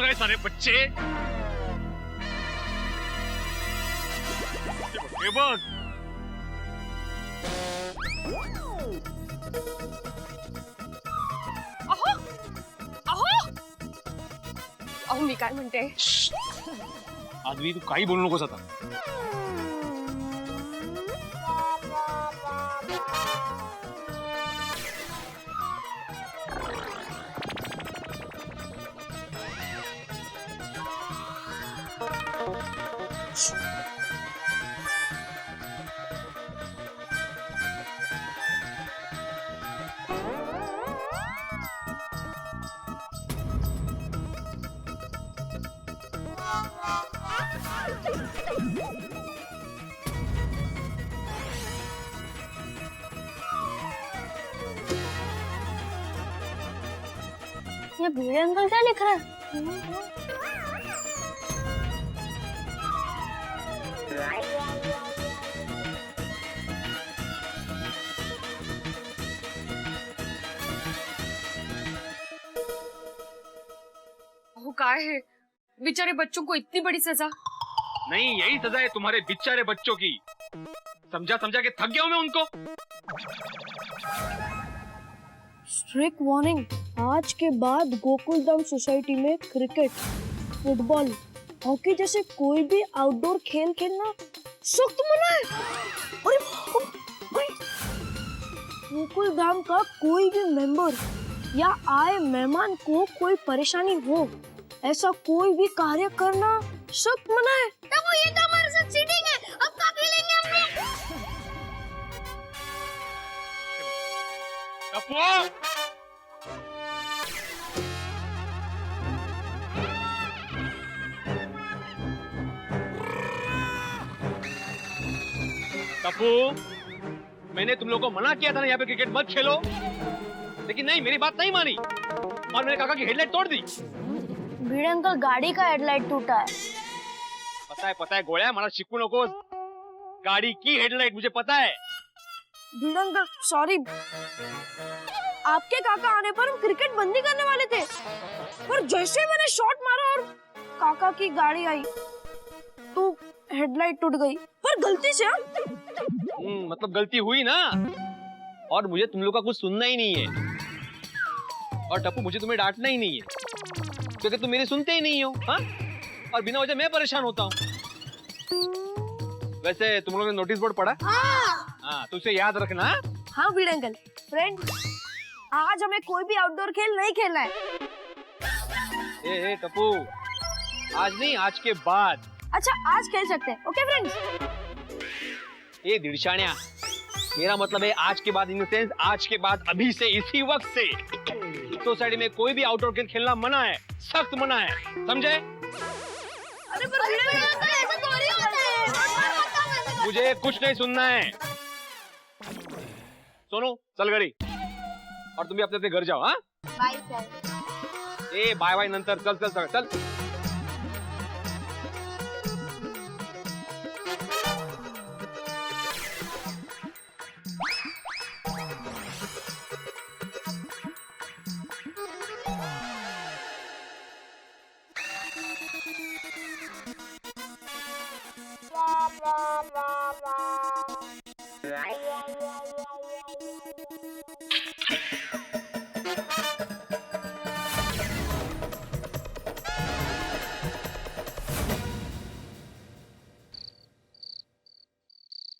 कहाँ गए सारे बच्चे? ये बघ. अहो अहो अहो मी काय म्हणते, आदमी तू काही बोलू नकोस आता. ये भिड़े अंकल क्या लिख रहा है? वो काय है, बेचारे बच्चों को इतनी बड़ी सजा? नहीं, यही सजा है तुम्हारे बेचारे बच्चों की. समझा समझा के थक गया हूं मैं उनको. स्ट्रिक्ट वार्निंग, आज के बाद गोकुलधाम सोसाइटी में क्रिकेट, फुटबॉल, हॉकी जैसे कोई भी आउटडोर खेल खेलना सख्त मना है. अरे गोकुलधाम का कोई भी मेंबर या आए मेहमान को कोई परेशानी हो, ऐसा कोई भी कार्य करना सख्त मना है. वो ये तो हमारे साथ चीटिंग है, अब क्या खेलेंगे हम लोग? टप्पू! टप्पू, मैंने तुम लोगों को मना किया था ना यहाँ पे क्रिकेट मत खेलो, लेकिन नहीं, मेरी बात नहीं मानी और मेरे काका की हेडलाइट तोड़ दी. भिड़े अंकल, गाड़ी का हेडलाइट टूटा है. पता है गोळ्या, मला शिकू नकोस. गाड़ी की हेडलाइट मुझे पता है. भिड़े अंकल सॉरी, आपके काका आने पर हम क्रिकेट बंदी करने वाले थे, पर जैसे मैंने शॉट मारा और काका की गाड़ी आई तो हेडलाइट टूट गई, पर गलती से. मतलब गलती हुई ना, और मुझे तुम लोग का कुछ सुनना ही नहीं है. और टप्पू, मुझे तुम्हें डांटना ही नहीं है क्योंकि तुम मेरी सुनते ही नहीं हो. हाँ, और बिना वजह मैं परेशान होता हूँ. वैसे तुम लोगों ने नोटिस बोर्ड पढ़ा? हाँ, तो उसे याद रखना. हाँ भिड़े अंकल, फ्रेंड, आज हमें कोई भी आउटडोर खेल नहीं खेलना है. ए टप्पू, आज नहीं, आज के बाद. अच्छा, आज खेल सकते हैं. Okay friends. ये दिलशान्या, मेरा मतलब है आज के बाद, इन द सेंस आज के बाद, अभी से, इसी वक्त से सोसाइटी में कोई भी आउटडोर खेल खेलना मना है, सख्त मना है, समझे? अरे पर भिड़े अंकल, ऐसा थोड़ी होता है. मुझे कुछ नहीं सुनना है. सोनू, चल घरी. और तुम भी अपने अपने घर जाओ. हाँ, बाय सर. ए बाय बाय नंतर. चल चल चल चल.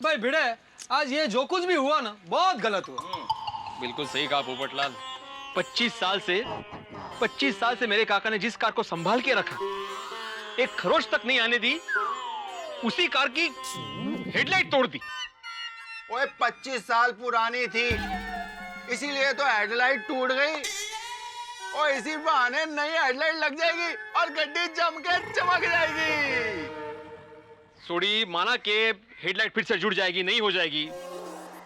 भाई भिड़े, आज ये जो कुछ भी हुआ ना, बहुत गलत हुआ. बिल्कुल सही कहा पोपटलाल. 25 साल से मेरे काका ने जिस कार को संभाल के रखा, एक खरोच तक नहीं आने दी, उसी कार की हेडलाइट तोड़ दी. ओए 25 साल पुरानी थी, इसीलिए तो हेडलाइट टूट गई. और इसी बहाने नई हेडलाइट लग जाएगी और गड्डी जम के चमक जाएगी. सोडी, माना के हेडलाइट फिर से जुड़ जाएगी, नहीं हो जाएगी,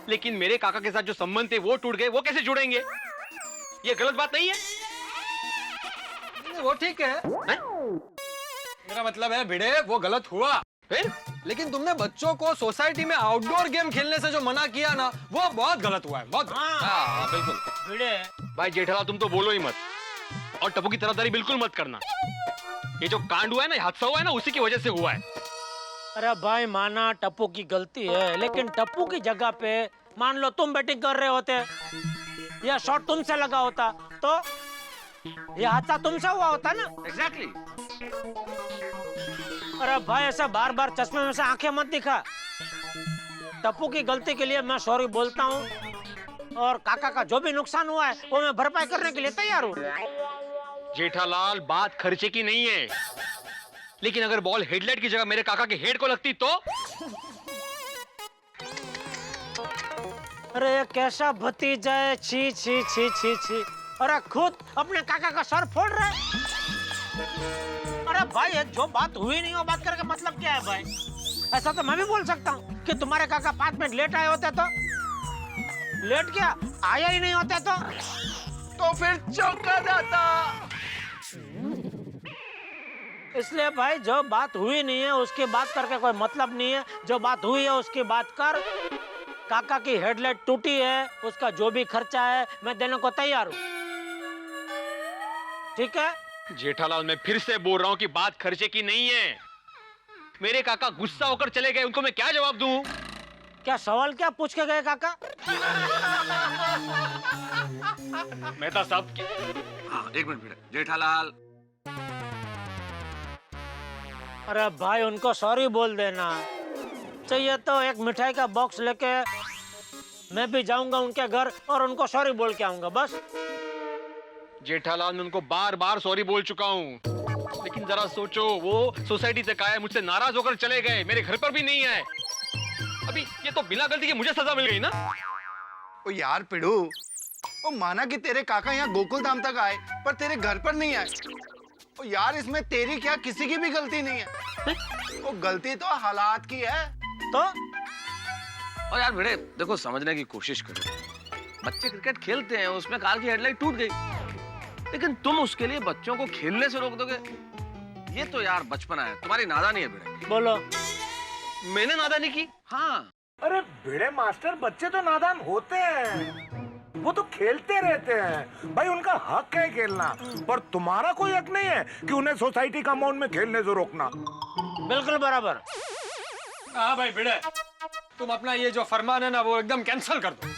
लेकिन मेरे काका के साथ जो संबंध थे वो टूट गए. वो कैसे जुड़ेंगे? ये गलत बात नहीं है? वो ठीक है, मेरा मतलब है भिड़े, वो गलत हुआ. फिर लेकिन तुमने बच्चों को सोसाइटी में आउटडोर गेम खेलने से जो मना किया ना, वो बहुत गलत हुआ है. बहुत हाँ, बिल्कुल. भिड़े, भाई जेठालाल, तुम तो बोलो ही मत, और टप्पू की तरफदारी बिल्कुल मत करना. ये जो कांड हुआ है ना, हादसा हुआ है ना, उसी की वजह से हुआ है। अरे भाई माना टप्पू की गलती है, लेकिन टप्पू की जगह पे मान लो तुम बैटिंग कर रहे होते या शॉट तुमसे लगा होता तो ये हादसा तुमसे हुआ होता ना। एग्जैक्टली। अरे भाई ऐसा बार बार चश्मे में से आंखें मत दिखा। टप्पू की गलती के लिए मैं सॉरी बोलता हूँ, और काका का जो भी नुकसान हुआ है वो मैं भरपाई करने के लिए तैयार हूँ। जेठालाल, बात खर्चे की नहीं है, लेकिन अगर बॉल हेडलाइट की जगह मेरे काका के हेड को लगती तो? अरे कैसा भतीजा है, छी छी छी छी छी। अरे खुद अपने काका का सर फोड़ रहा है। अरे भाई ये जो बात हुई नहीं वो बात करके मतलब क्या है भाई? ऐसा तो मैं भी बोल सकता हूँ कि तुम्हारे काका 5 मिनट लेट आए होते तो। लेट क्या, आया ही नहीं होता तो फिर चौका जाता। इसलिए भाई जो बात हुई नहीं है उसकी बात करके कोई मतलब नहीं है। जो बात हुई है उसकी बात कर। काका की हेडलाइट टूटी है, उसका जो भी खर्चा है मैं देने को तैयार हूँ, ठीक है? जेठालाल, मैं फिर से बोल रहा हूँ कि बात खर्चे की नहीं है। मेरे काका गुस्सा होकर चले गए, उनको मैं क्या जवाब दूं? क्या सवाल क्या पूछ के गए काका? मेहता साहब हाँ, एक मिनट बेटा। जेठालाल, अरे भाई उनको सॉरी बोल देना। चाहिए तो एक मिठाई का बॉक्स लेके मैं भी जाऊंगा उनके घर और उनको सॉरी बोल के आऊंगा बस। जेठालाल, मैं उनको बार बार सॉरी बोल चुका हूँ, लेकिन जरा सोचो, वो सोसाइटी से आए, मुझसे नाराज होकर चले गए, मेरे घर पर भी नहीं आए। अभी ये तो बिना गलती के मुझे सजा मिल गई ना। ओ यार पिड़ू, ओ माना कि तेरे काका यहाँ गोकुल धाम तक आए, पर तेरे घर पर नहीं आए। ओ यार, इसमें तेरी क्या किसी की भी गलती नहीं है। ओ गलती तो हालात की है। तो और यार भिड़े, देखो समझने की कोशिश करो। बच्चे क्रिकेट खेलते हैं, उसमें कार की हेडलाइट टूट गई, लेकिन तुम उसके लिए बच्चों को खेलने से रोक दोगे? ये तो यार बचपना है, तुम्हारी नादानी है भिड़े। बोलो। मैंने नादानी की? हाँ। अरे भिड़े मास्टर, बच्चे तो नादान होते हैं, वो तो खेलते रहते हैं भाई, उनका हक है खेलना। पर तुम्हारा कोई हक नहीं है कि उन्हें सोसाइटी कंपाउंड में खेलने से रोकना। बिल्कुल बराबर। हाँ भाई भिड़े, तुम अपना ये जो फरमान है ना वो एकदम कैंसिल कर दो।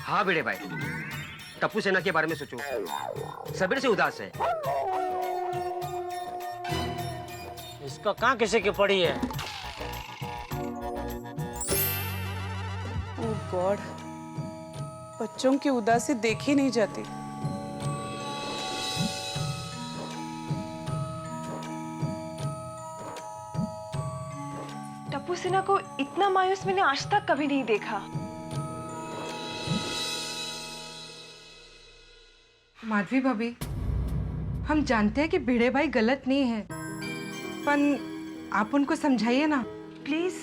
हाँ भिड़े भाई, टप्पू सेना के बारे में सोचो, सबीर से उदास है। इसको कहाँ किसी की पड़ी है? ओह गॉड, बच्चों की उदासी देखी नहीं जाती। टप्पू सिन्हा को इतना मायूस मैंने आज तक कभी नहीं देखा। माधवी भाभी, हम जानते हैं कि भिड़े भाई गलत नहीं है, पर आप उनको समझाइए ना प्लीज।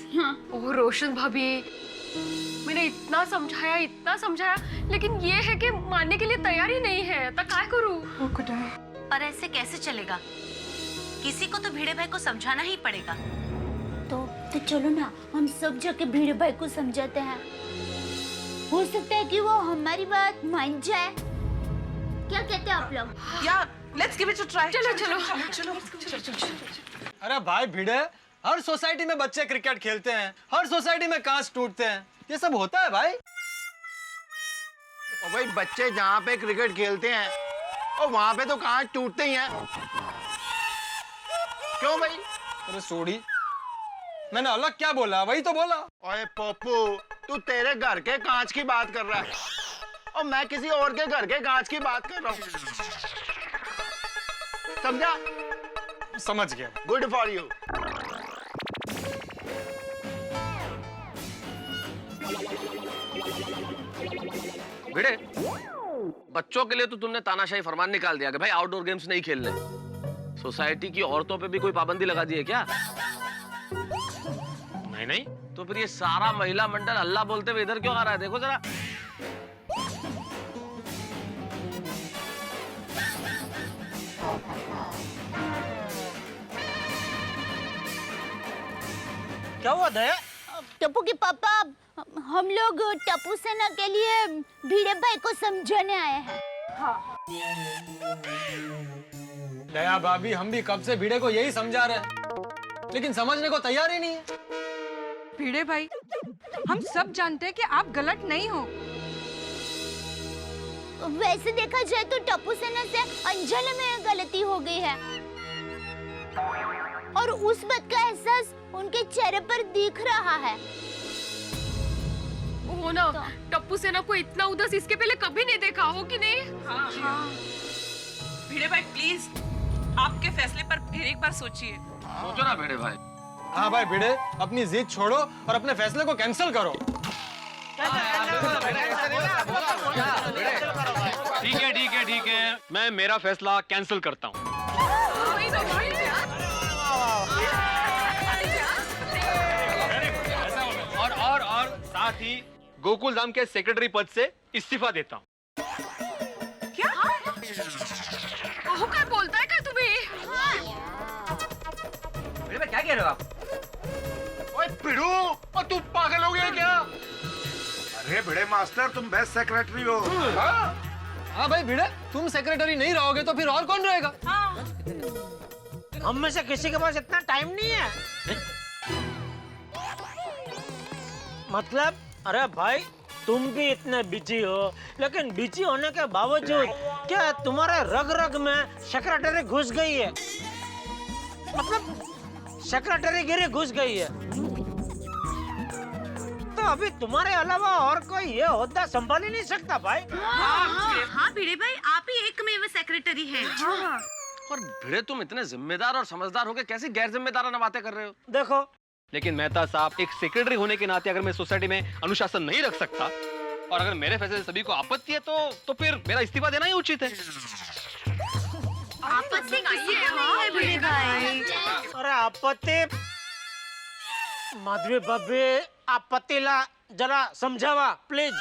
ओह रोशन भाभी, मैंने इतना समझाया, लेकिन ये है कि मानने के लिए तैयार ही नहीं है। तो क्या करूं? पर ऐसे कैसे चलेगा? किसी को तो भिड़े भाई को समझाना ही पड़ेगा। तो चलो ना, हम सब जाके भिड़े भाई को समझाते हैं। हो सकता है कि वो हमारी बात मान जाए। क्या कहते हैं आप लोग? यार, let's give it a try. चलो। अरे भाई भिड़े, हर सोसाइटी में बच्चे क्रिकेट खेलते हैं, हर सोसाइटी में कांच टूटते हैं, ये सब होता है भाई। ओ भाई, बच्चे जहाँ पे क्रिकेट खेलते हैं और वहाँ पे तो कांच टूटते ही हैं। क्यों भाई? अरे सोडी, मैंने अलग क्या बोला? वही तो बोला। ओए पप्पू, तू तेरे घर के कांच की बात कर रहा है और मैं किसी और के घर के कांच की बात कर रहा हूँ। समझा? समझ गया। Good for you. भिड़े, बच्चों के लिए तो तुमने तानाशाही फरमान निकाल दिया कि भाई आउटडोर गेम्स नहीं खेलने। सोसाइटी की औरतों पे भी कोई पाबंदी लगा दी है क्या? नहीं। तो फिर ये सारा महिला मंडल हल्ला बोलते हुए इधर क्यों आ रहा है? देखो जरा। क्या हुआ दया? टप्पू के पापा, हम लोग टप्पू सेना के लिए भिड़े भाई को समझाने आए हैं। हाँ। दया भाभी, हम भी कब से भिड़े को यही समझा रहे हैं, लेकिन समझने को तैयार ही नहीं है। भिड़े भाई, हम सब जानते हैं कि आप गलत नहीं हो। वैसे देखा जाए तो टप्पू सेना से अनजाने में गलती हो गई है और उस बात का एहसास उनके चेहरे पर दिख रहा है। वो ना, टप्पू सेना को इतना उदास इसके पहले कभी नहीं देखा, हो कि नहीं? हाँ। भिड़े भाई प्लीज आपके फैसले पर फिर एक बार सोचिए। सोचो ना भिड़े भाई। हाँ भाई भिड़े, अपनी जिद छोड़ो और अपने फैसले को कैंसिल करो। ठीक है, मैं मेरा फैसला कैंसिल करता हूँ। और साथ ही गोकुल धाम के सेक्रेटरी पद से इस्तीफा देता हूँ। क्या? वो क्या बोलता है क्या तुम्हें? भिड़े भाई क्या कह रहे हो आप? ओए पिड़ू, और तू पागल हो गया क्या? अरे भिड़े मास्टर, तुम बेस्ट सेक्रेटरी हो। हाँ भाई भिड़े, तुम सेक्रेटरी नहीं रहोगे तो फिर और कौन रहेगा? हम में से किसी के पास इतना टाइम नहीं है। मतलब अरे भाई, तुम भी इतने बिजी हो, लेकिन बिजी होने के बावजूद क्या तुम्हारे रग रग में सेक्रेटरी घुस गई है? मतलब सेक्रेटरी गिरी घुस गई है, तो अभी तुम्हारे अलावा और कोई ये ओहदा संभाल ही नहीं सकता भाई। हाँ भिड़े भाई, आप ही एकमेव सेक्रेटरी हैं। और भिड़े, तुम इतने जिम्मेदार और समझदार होकर कैसी गैर जिम्मेदाराना बातें कर रहे हो? देखो, लेकिन मेहता साहब, एक सेक्रेटरी होने के नाते अगर मैं सोसाइटी में अनुशासन नहीं रख सकता और अगर मेरे फैसले से सभी को आपत्ति है तो फिर मेरा इस्तीफा देना ही उचित है। आपत्ति किसी को नहीं है भिड़े भाई। अरे आपत्ति, माधवी भाभी आपत्ति ला जरा समझावा प्लीज।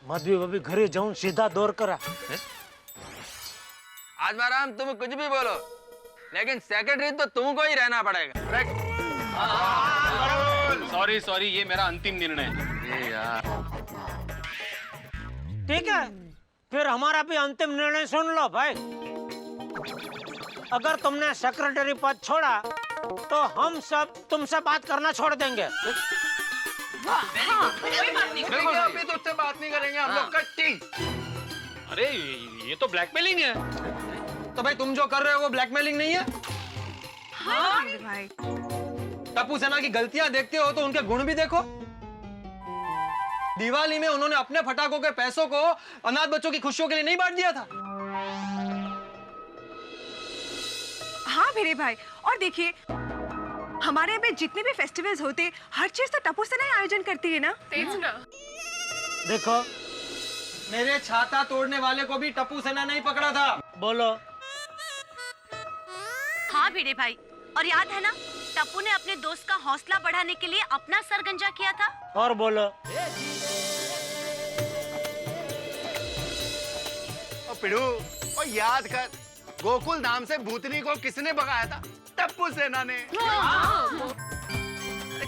माधवी भाभी घरे जाऊं सीधा दौर करा। आज बाराम तुम कुछ भी बोलो, लेकिन सेक्रेटरी तो तुमको ही रहना पड़ेगा। सॉरी, ये मेरा अंतिम निर्णय है। यार ठीक है, फिर हमारा भी अंतिम निर्णय सुन लो भाई। अगर तुमने सेक्रेटरी पद छोड़ा तो हम सब तुमसे बात करना छोड़ देंगे। अभी तो उससे बात नहीं करेंगे हम लोग, कट्टी। अरे ये तो ब्लैकमेलिंग है। तो भाई तुम जो कर रहे हो वो ब्लैकमेलिंग नहीं है? हाँ भाई, टप्पू सेना की गलतियां देखते हो तो उनके गुण भी देखो। दिवाली में उन्होंने अपने फटाकों के पैसों को अनाथ बच्चों की खुशियों के लिए नहीं बांट दिया था। हाँ भिड़े भाई, और देखिए हमारे यहाँ पे जितने भी फेस्टिवल्स होते, हर चीज तो टप्पू सेना ही आयोजन करती है ना। देखो, मेरे छाता तोड़ने वाले को भी टप्पू सेना नहीं पकड़ा था। बोलो। हाँ भिड़े भाई, और याद है ना, टप्पू ने अपने दोस्त का हौसला बढ़ाने के लिए अपना सर गंजा किया था। और बोलो। ओ पिड़ू, ओ याद कर, गोकुल धाम से भूतनी को किसने भगाया था? टप्पू सेना ने।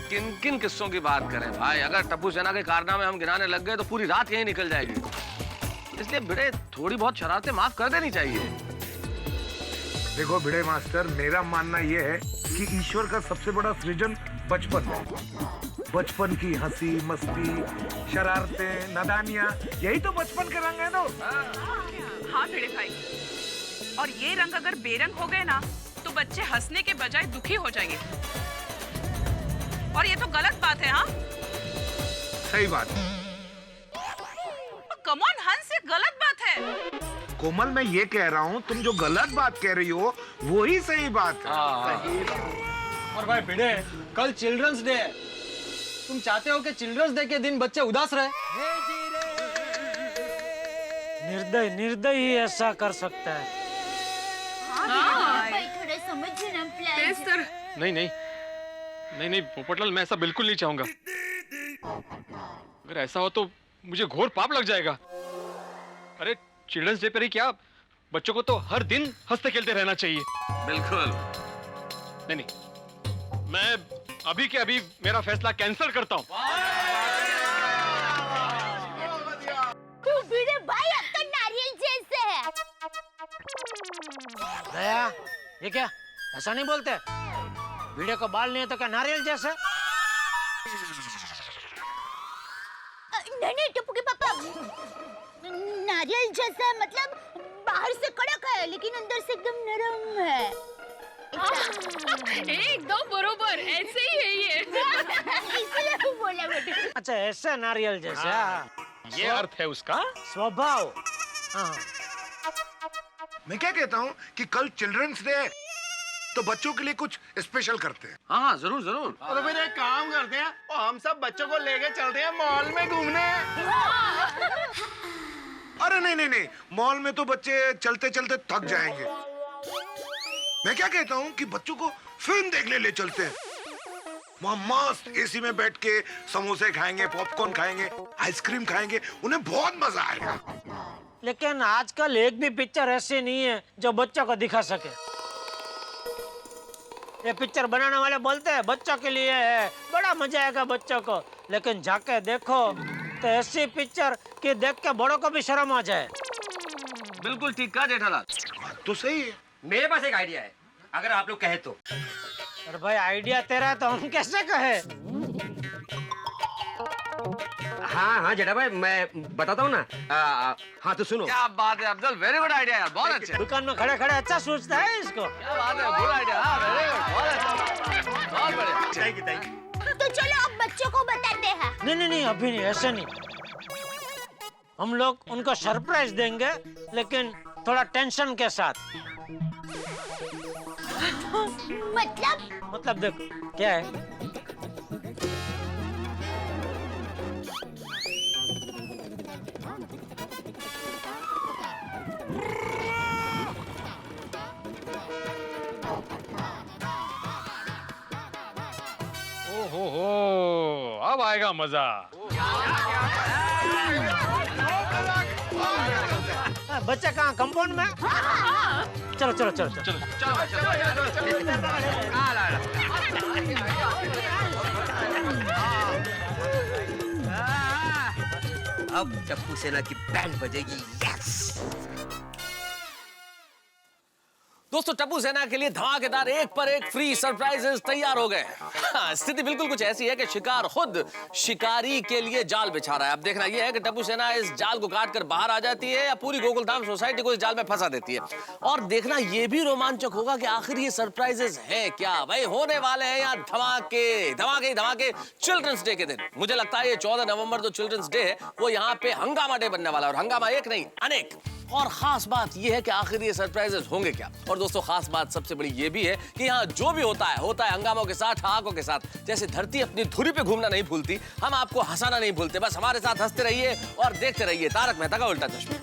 किन किन किस्सों की बात करें भाई? अगर टप्पू सेना के कारनामे हम गिनाने लग गए तो पूरी रात यहीं निकल जाएगी। इसलिए भिड़े, थोड़ी बहुत शरारतें माफ कर देनी चाहिए। देखो भिड़े मास्टर, मेरा मानना यह है कि ईश्वर का सबसे बड़ा सृजन बचपन है। बचपन की हंसी मस्ती, शरारतें, नादानियां, यही तो बचपन के रंग है। तो हाँ भिड़े भाई, और ये रंग अगर बेरंग हो गए ना तो बच्चे हंसने के बजाय दुखी हो जाएंगे, और ये तो गलत बात है। हाँ सही बात है। कम ऑन हंस, ये गलत बात है। कोमल, मैं ये कह रहा हूँ, तुम जो गलत बात कह रही हो वो ही सही बात है। और भाई भिड़े, कल चिल्ड्रंस डे है। तुम चाहते हो कि चिल्ड्रंस डे के दिन बच्चे उदास रहे? निर्दय ही ऐसा कर सकता है। भाई थोड़ा समझिए ना प्लीज। नहीं पोपटलाल, मैं ऐसा बिल्कुल नहीं चाहूंगा। अगर ऐसा हो तो मुझे घोर पाप लग जाएगा। अरे चिल्ड्रंस डे पर ही क्या, बच्चों को तो हर दिन हंसते खेलते रहना चाहिए। बिल्कुल नहीं, मैं अभी के अभी मेरा फैसला कैंसिल करता हूँ। दया, ये क्या ऐसा नहीं बोलते? भिड़े को बाल नहीं है तो क्या नारियल जैसे? नहीं टप्पू के पापा, नारियल जैसा मतलब बाहर से कड़क है लेकिन अंदर से एकदम नरम है। एकदम बरोबर, ऐसे ही है ये। इसलिए बोला बेटे। अच्छा ऐसे नारियल जैसे? ये अर्थ है उसका। स्वभाव। हाँ। मैं क्या कहता हूँ कि कल चिल्ड्रंस डे है, तो बच्चों के लिए कुछ स्पेशल करते हैं। हाँ हाँ जरूर जरूर। तो फिर एक काम करते हैं और हम सब बच्चों को लेके चलते हैं मॉल में घूमने। अरे नहीं नहीं नहीं, मॉल में तो बच्चे चलते चलते थक जाएंगे। मैं क्या कहता हूँ कि बच्चों को फिल्म देखने ले चलते हैं। वहाँ मस्त एसी में बैठ के समोसे खाएंगे, पॉपकॉर्न खाएंगे, आइसक्रीम खाएंगे, उन्हें बहुत मजा आएगा। लेकिन आजकल एक भी पिक्चर ऐसी नहीं है जो बच्चों को दिखा सके। ये पिक्चर बनाने वाले बोलते हैं बच्चों के लिए है, बड़ा मजा आएगा बच्चों को, लेकिन जाके देखो तो ऐसी पिक्चर कि देख के बड़ों को भी शर्म आ जाए। बिल्कुल ठीक कहा जेठालाल। तो सही है। मेरे पास एक आइडिया है, अगर आप लोग कहे तो। अरे भाई आइडिया तेरा है तो हम कैसे कहे? हाँ हाँ जेठा भाई, मैं बताता हूँ ना। हाँ तो सुनो। क्या बात है अफजल, वेरी गुड आइडिया यार, बहुत अच्छे। दुकान में खड़े खड़े अच्छा सोचता है इसको। क्या बात है, गुड आइडिया, वेरी गुड, बहुत अच्छा, बहुत बढ़िया। Thank you. तो चलो अब बच्चों को बताते हैं। नहीं नहीं नहीं, अभी नहीं, ऐसे नहीं। हम लोग उनको सरप्राइज देंगे लेकिन थोड़ा टेंशन के साथ। मतलब देखो क्या है, ओहो, अब आएगा मजा। बच्चा कहाँ, कंपाउंड में? चलो चलो चलो चलो अब टप्पू सेना की बैंड बजेगी। यस। दोस्तों टप्पू सेना के लिए धमाकेदार एक पर एक फ्री सरप्राइजेस तैयार हो गए। हाँ, स्थिति बिल्कुल कुछ ऐसी है कि शिकार खुद शिकारी के लिए जाल बिछा रहा है। अब देखना यह है कि टप्पू सेना इस जाल को काट कर बाहर आ जाती है या पूरी गोकुलधाम सोसाइटी को इस जाल में फंसा देती है। और देखना यह भी रोमांचक होगा कि आखिर ये सरप्राइजेस है क्या। भाई होने वाले हैं यहाँ धमाके धमाके धमाके चिल्ड्रंस डे के दिन। मुझे लगता है ये 14 नवंबर जो चिल्ड्रंस डे है वो यहाँ पे हंगामा डे बनने वाला है, और हंगामा एक नहीं अनेक। और खास बात यह है कि आखिर ये सरप्राइजेस होंगे क्या। और दोस्तों खास बात सबसे बड़ी ये भी है कि यहाँ जो भी होता है हंगामों के साथ, ठहाकों के साथ। जैसे धरती अपनी धुरी पे घूमना नहीं भूलती, हम आपको हंसाना नहीं भूलते। बस हमारे साथ हंसते रहिए और देखते रहिए तारक मेहता का उल्टा चश्मा।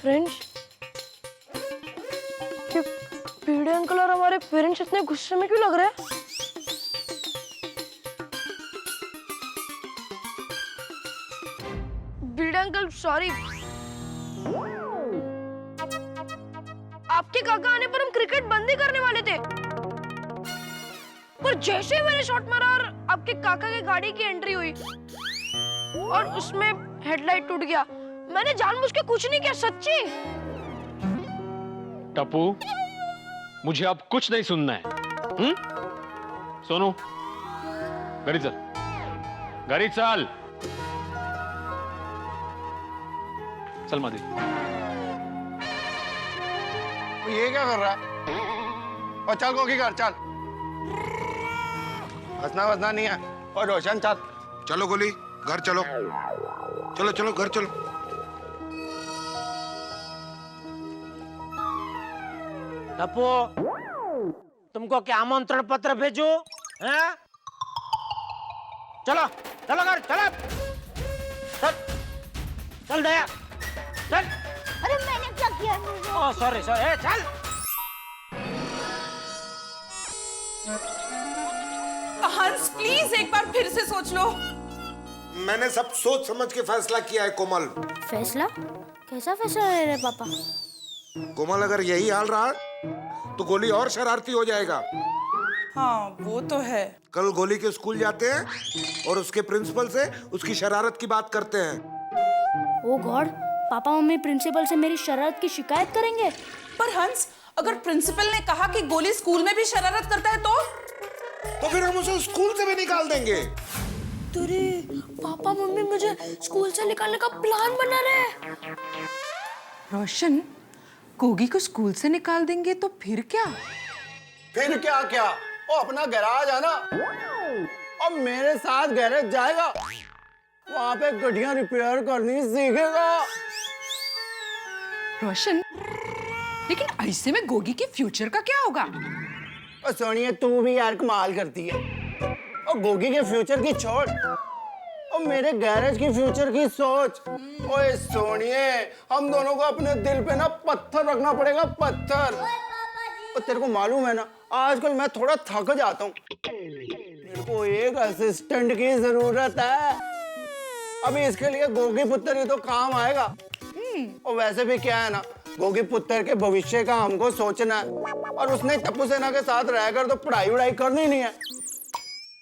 फ्रेंड्स, भिड़े अंकल और हमारे पेरेंट्स इतने गुस्से में क्यों लग रहे हैं? भिड़े अंकल सॉरी, आपके काका आने पर हम क्रिकेट बंद ही करने वाले थे, पर जैसे ही मैंने शॉट मारा और आपके काका की गाड़ी की एंट्री हुई और उसमें हेडलाइट टूट गया, मैंने जानबूझ के कुछ नहीं किया, सच्ची। टप्पू, मुझे अब कुछ नहीं सुनना है। सोनू, घरी चल, घरी चल, चल मादी। ये क्या कर रहा है? और चल कोकी घर चल, हंसना वसना नहीं है। और रोशन चल। चलो गोली, घर चलो, चलो चलो घर चलो। टप्पू, तुमको क्या आमंत्रण पत्र भेजो? हैं? चलो चलो घर, चलो चल चल दया चल। अरे मैंने क्या किया? ओह सॉरी सॉरी, चल। हंस प्लीज एक बार फिर से सोच लो। मैंने सब सोच समझ के फैसला किया है कोमल। फैसला? कैसा फैसला ले रहे पापा? कोमल, अगर यही हाल रहा तो गोली और शरारती हो जाएगा हाँ वो तो है। कल गोली के स्कूल जाते हैं और उसके प्रिंसिपल से उसकी शरारत की बात करते हैं। ओ गॉड, पापा मम्मी प्रिंसिपल से मेरी शरारत की शिकायत करेंगे। पर हंस, अगर प्रिंसिपल ने कहा कि गोली स्कूल में भी शरारत करता है तो फिर हम उसे स्कूल से भी निकाल देंगे। तुरे, पापा मम्मी मुझे स्कूल से निकालने का प्लान बना रहे हैं। रोशन, गोगी को स्कूल से निकाल देंगे तो फिर क्या? फिर क्या क्या? वो अपना गैराज है ना, और मेरे साथ गैरेज जाएगा, वहां पे गाड़ियां रिपेयर करनी सीखेगा। रोशन, लेकिन ऐसे में गोगी के फ्यूचर का क्या होगा? और सोनिया, तू भी यार कमाल करती है। और गोगी के फ्यूचर की छोड़, और मेरे गैरेज की फ्यूचर की सोच। ओए सोनिए, हम दोनों को अपने दिल पे ना पत्थर रखना पड़ेगा, पत्थर। और तेरे को मालूम है ना, आजकल मैं थोड़ा थक जाता हूँ। मेरे को एक असिस्टेंट की जरूरत है। अभी इसके लिए गोगी पुत्र ही तो काम आएगा। और वैसे भी क्या है ना, गोगी पुत्र के भविष्य का हमको सोचना है, और उसने टप्पू सेना के साथ रहकर तो पढ़ाई वढ़ाई करनी नहीं है।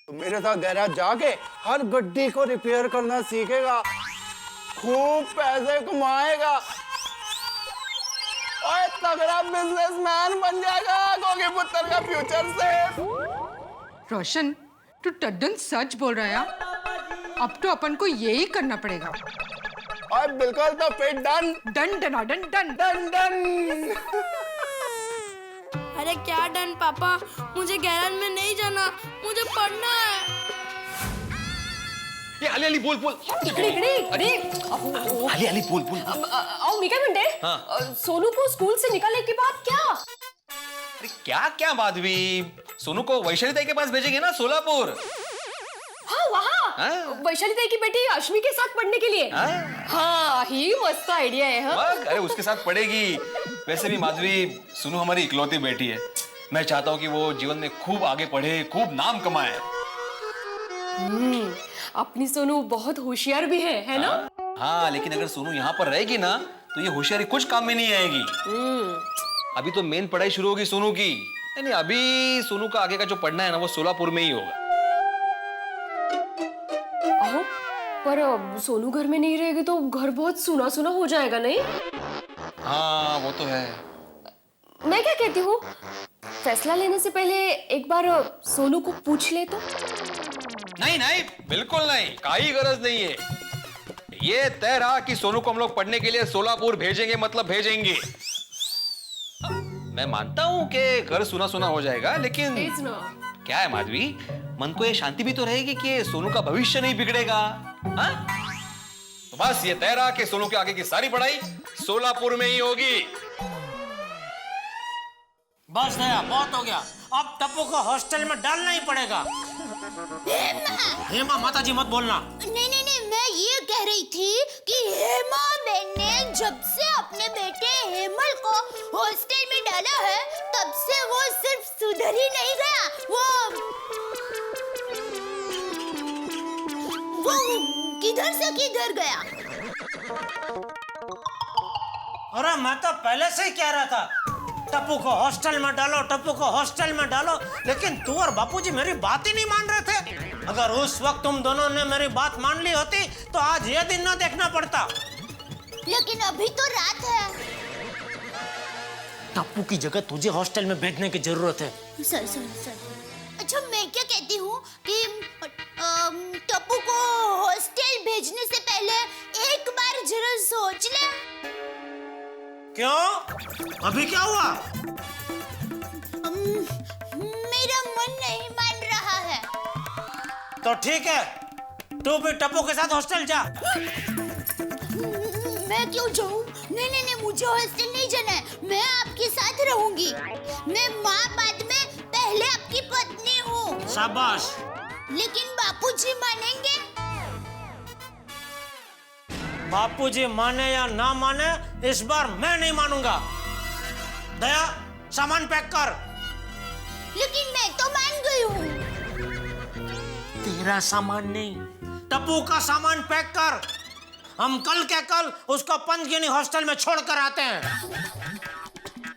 तो मेरे साथ गैराज जाके हर गड्डी को रिपेयर करना सीखेगा, खूब पैसे कमाएगा और तगड़ा बिजनेसमैन बन जाएगा गोगी पुत्र का फ्यूचर से। रोशन, तू टड्डन सच बोल रहा है। अब तो अपन को यही करना पड़ेगा। और बिल्कुल, तो फिर done done done done done done done. अरे क्या डन पापा, मुझे गैराज में नहीं जाना, मुझे पढ़ना है। ये आली आली बोल बोल। आली आली बोल बोल। आओ मीका मिनटे। हाँ। सोनू को स्कूल से निकालने के बाद क्या? अरे क्या क्या माधवी, सोनू को वैशाली ताई के पास भेजेंगे ना, सोलापुर। हाँ वहाँ वैशाली ताई की बेटी अश्मी के साथ पढ़ने के लिए। हाँ ही मस्त आइडिया है। हाँ? अरे उसके साथ पढ़ेगी। वैसे भी माधवी, सोनू हमारी इकलौती बेटी है। मैं चाहता हूँ कि वो जीवन में खूब आगे पढ़े, खूब नाम कमाए। अपनी सोनू बहुत होशियार भी है ना? हाँ, लेकिन अगर सोनू यहाँ पर रहेगी ना, तो ये होशियारी कुछ काम में नहीं आएगी। अभी तो मेन पढ़ाई शुरू होगी सोनू की। नहीं, अभी सोनू का आगे का जो पढ़ना है ना, वो सोलापुर में ही होगा। पर सोनू घर में नहीं रहेगी तो घर बहुत सुना सुना हो जाएगा, नहीं? हाँ वो तो है। मैं क्या कहती हूँ, फैसला लेने से पहले एक बार सोनू को पूछ ले तो? नहीं नहीं, बिल्कुल नहीं, काई गरज नहीं है। ये तय रहा कि सोनू को हम लोग पढ़ने के लिए सोलापुर भेजेंगे, मतलब भेजेंगे। मैं मानता हूँ कि घर सुना सुना हो जाएगा, लेकिन क्या है माधवी, मन को ये शांति भी तो रहेगी कि सोनू का भविष्य नहीं बिगड़ेगा। हाँ? तो बस ये तय रहा कि सोनू के आगे की सारी पढ़ाई सोलापुर में ही होगी। बस दया, बहुत हो गया। अब टप्पू को हॉस्टल में डालना ही पड़ेगा। हेमा, माताजी मत बोलना। नहीं नहीं नहीं, मैं ये कह रही थी कि हेमा बहन ने जब से अपने बेटे हेमल को हॉस्टल में डाला है, तब से वो सिर्फ सुधर ही नहीं गया, वो किधर से किधर गया। अरे मैं तो पहले से ही कह रहा था, टप्पू को हॉस्टल में डालो, टप्पू को हॉस्टल में डालो, लेकिन तू और बापूजी मेरी बात ही नहीं मान रहे थे। अगर उस वक्त तुम दोनों ने मेरी बात मान ली होती तो आज ये दिन ना देखना पड़ता। लेकिन अभी तो रात है। टप्पू की जगह तुझे हॉस्टल में भेजने की जरूरत है। सर। अच्छा, मैं क्या कहती हूँ कि टप्पू को हॉस्टल भेजने से पहले एक बार जरा सोच ले। क्यों? अभी क्या हुआ? मेरा मन नहीं मान रहा है। तो ठीक है, तू भी टप्पू के साथ हॉस्टल जा। मैं क्यों जाऊं? नहीं, मुझे हॉस्टल नहीं जाना है। मैं आपके साथ रहूंगी। मैं माँ बाद में पहले आपकी पत्नी हूँ। शाबाश। लेकिन बापूजी मानेंगे? बापूजी माने या ना माने, इस बार मैं नहीं मानूंगा। दया, सामान पैक कर। लेकिन मैं तो मान गई हूँ। तेरा सामान नहीं, टप्पू का सामान पैक कर। हम कल के कल उसको पंचगिनी हॉस्टल में छोड़कर आते हैं।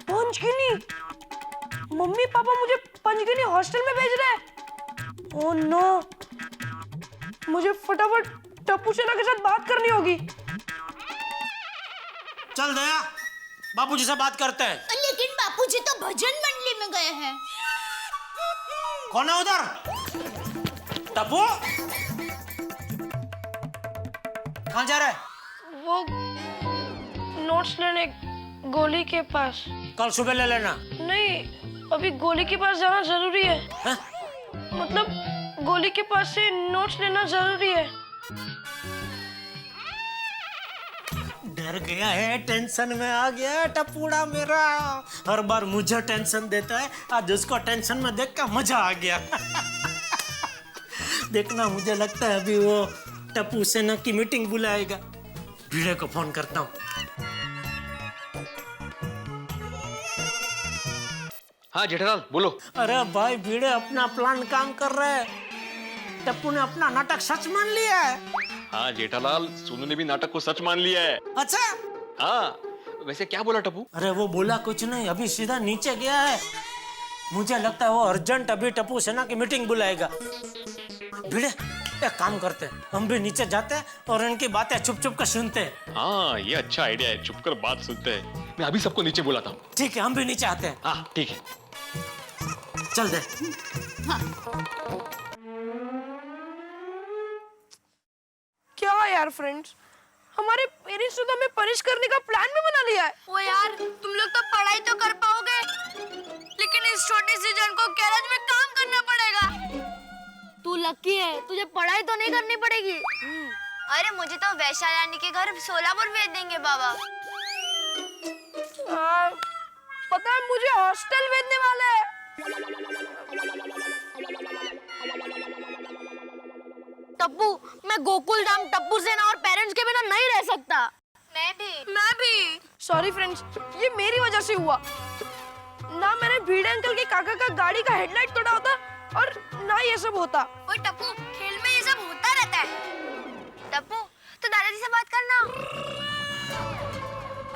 पंचगिनी? मम्मी पापा मुझे पंचगिनी हॉस्टल में भेज रहे हैं। ओह नो, मुझे फटाफट टप्पू सेना के साथ बात करनी होगी। चल दया, बापूजी से बात करते हैं। लेकिन बापूजी तो भजन मंडली में गए हैं। कौन है उधर? टप्पू कहाँ जा रहा है? वो नोट्स लेने गोली के पास। कल सुबह ले लेना। नहीं, अभी गोली के पास जाना जरूरी है। हाँ? मतलब गोली के पास से नोट्स लेना जरूरी है। डर गया है, टेंशन में आ गया है टप्पूड़ा मेरा। हर बार मुझे टेंशन देता है, आज उसको टेंशन में देख कर मजा आ गया। देखना, मुझे लगता है अभी वो टप्पू सेना की मीटिंग बुलाएगा। भिड़े को फोन करता हूँ। हाँ जेठालाल बोलो। अरे भाई, भिड़े अपना प्लान काम कर रहा है। टप्पू ने अपना नाटक सच मान लिया है। हाँ जेठालाल, सोनू ने भी नाटक को सच मान लिया है। अच्छा? हाँ, वैसे क्या बोला टप्पू? अरे वो बोला कुछ नहीं, अभी सीधा नीचे गया है। मुझे लगता है वो अर्जेंट अभी टप्पू सेना की मीटिंग बुलाएगा। भिड़े, एक काम करते हैं, हम भी नीचे जाते हैं और इनकी बातें छुप छुप कर सुनते हैं। हाँ, ये अच्छा आइडिया है, छुपकर बात सुनते हैं। मैं अभी सबको नीचे बुलाता हूँ। ठीक है, हम भी नीचे आते हैं। हाँ ठीक है, चल दे। क्या यार फ्रेंड्स, हमारे पेरेंट्स ने तो हमें पनिश करने का प्लान भी बना लिया है। वो यार, तुम लोग तो पढ़ाई तो कर पाओगे, लेकिन इस छोटी सी जन को गैराज में काम करना पड़ेगा। तू लकी है, तुझे पढ़ाई तो नहीं करनी पड़ेगी। अरे मुझे तो वैशाली रानी के घर सोलापुर भेज देंगे बाबा। पता है, मुझे हॉस्टल भेजने वाले हैं। टप्पू, मैं गोकुल धाम टप्पू सेना और पेरेंट्स के बिना नहीं रह सकता। मैं भी। सॉरी फ्रेंड्स, ये मेरी वजह से हुआ। ना मैंने भीड़े अंकल के काका का गाड़ी का हेडलाइट तोड़ा होता और ना ये सब होता। ओए टप्पू, खेल में ये सब होता रहता है। टप्पू, तो दादाजी से बात करना।